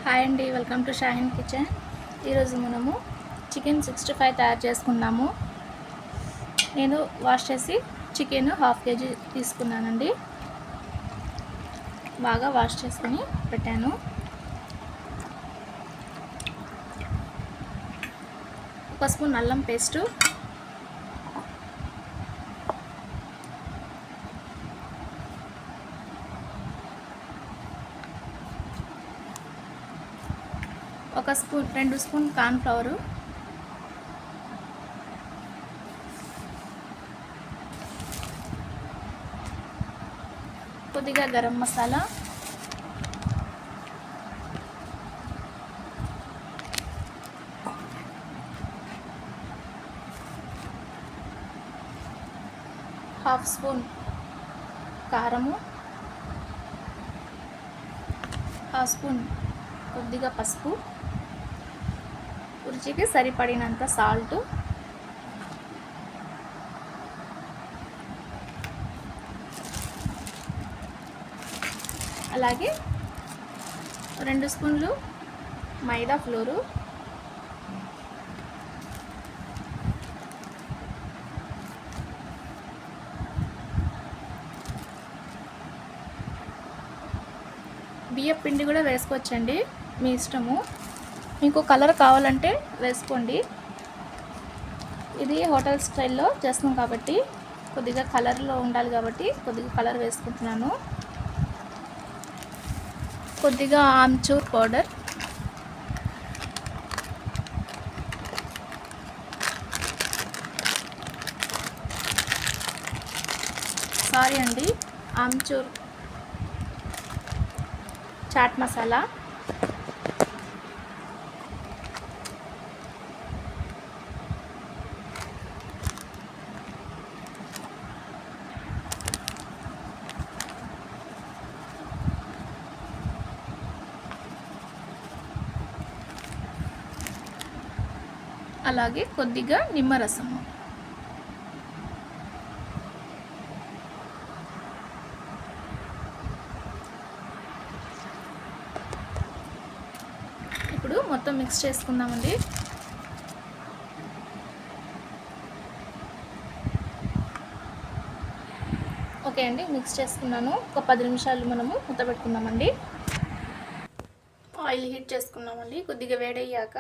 Hi అండి, welcome to Shaheen kitchen. ఈరోజు మనము చికెన్ 65 తయారు చేసుకున్నాము. నేను వాష్ చేసి చికెన్ 1/2 kg తీసుకున్నానండి. బాగా వాష్ చేసుకుని పెట్టాను. ఒక స్పూన్ అల్లం పేస్టు, ఒక స్పూన్ 2 స్పూన్ కార్న్ ఫ్లవరు, కొద్దిగా గరం మసాలా, హాఫ్ స్పూన్ కారము, హాఫ్ స్పూన్ కొద్దిగా పసుపు, రుచికి సరిపడినంత సాల్ట్, అలాగే 2 స్పూన్లు మైదా ఫ్లోరు, బియ్యం పిండి కూడా వేసుకోవచ్చండి, మీ ఇష్టము. మీకు కలర్ కావాలంటే వేసుకోండి. ఇది హోటల్ స్టైల్లో చేస్తున్నాం కాబట్టి కొద్దిగా కలర్లో ఉండాలి కాబట్టి కొద్దిగా కలర్ వేసుకుంటున్నాను. కొద్దిగా ఆమ్చూర్ పౌడర్, సారీ అండి, ఆమ్చూర్ చాట్ మసాలా, అలాగే కొద్దిగా నిమ్మరసము. ఇప్పుడు మొత్తం మిక్స్ చేసుకుందామండి. ఓకే అండి, మిక్స్ చేసుకున్నాను. ఒక 10 నిమిషాలు మనము మూత పెట్టుకుందామండి. ఆయిల్ హీట్ చేసుకున్నామండి. కొద్దిగా వేడయ్యాక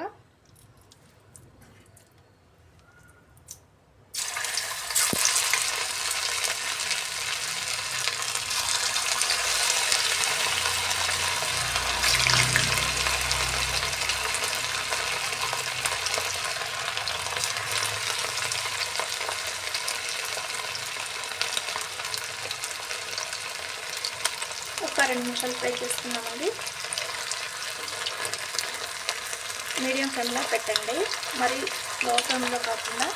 ఒక 2 నిమిషాలు ఫ్రై చేసుకున్నామండి. మీడియం ఫ్లేమ్లో పెట్టండి, మరి లో ఫ్లేమ్లో కాకుండా.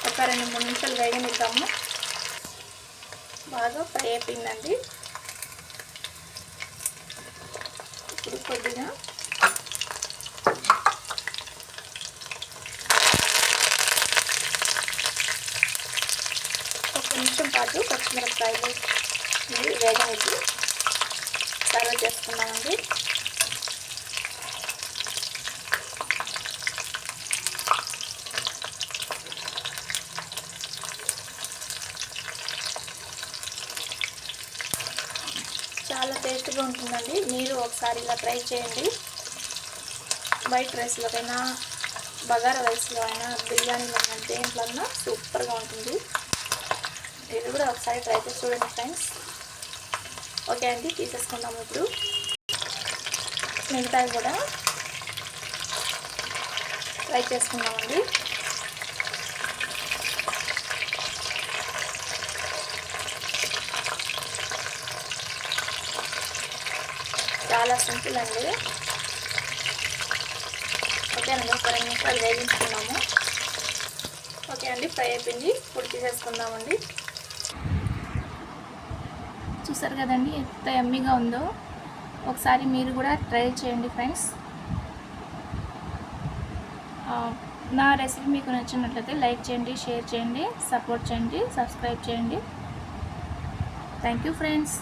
ఒక 2-3 నిమిషాలు వేగనిద్దాము. బాగా ఫ్రై అయిపోయిందండి. ఇప్పుడు కొద్దిగా నిమిషం పాటు పచ్చిమిరపకాయలు వేగనిచ్చి సర్వ్ చేసుకున్నామండి. చాలా టేస్ట్గా ఉంటుందండి. మీరు ఒకసారి ఇలా ట్రై చేయండి. వైట్ రైస్లోకైనా, బగారా రైస్లో అయినా, బిర్యానీలో అయినా, దేంట్లో అయినా సూపర్గా ఉంటుంది. ఇది కూడా ఒకసారి ట్రై చేసి చూడండి ఫ్రెండ్స్. ఓకే అండి, తీసేసుకుందాము. ఇప్పుడు మిగతాయి కూడా ఫ్రై చేసుకుందామండి. చాలా సింపుల్ అండి. ఓకే అండి, ఒక 2 నిమిషాలు వేగించుకున్నాము. ఓకే అండి, ఫ్రై అయిపోయింది. ఇప్పుడు తీసేసుకుందామండి. చూసారు కదండి ఎంత యమ్మీగా ఉందో. ఒకసారి మీరు కూడా ట్రై చేయండి ఫ్రెండ్స్. నా రెసిపీ మీకు నచ్చినట్లయితే లైక్ చేయండి, షేర్ చేయండి, సపోర్ట్ చేయండి, సబ్స్క్రైబ్ చేయండి. Thank you friends.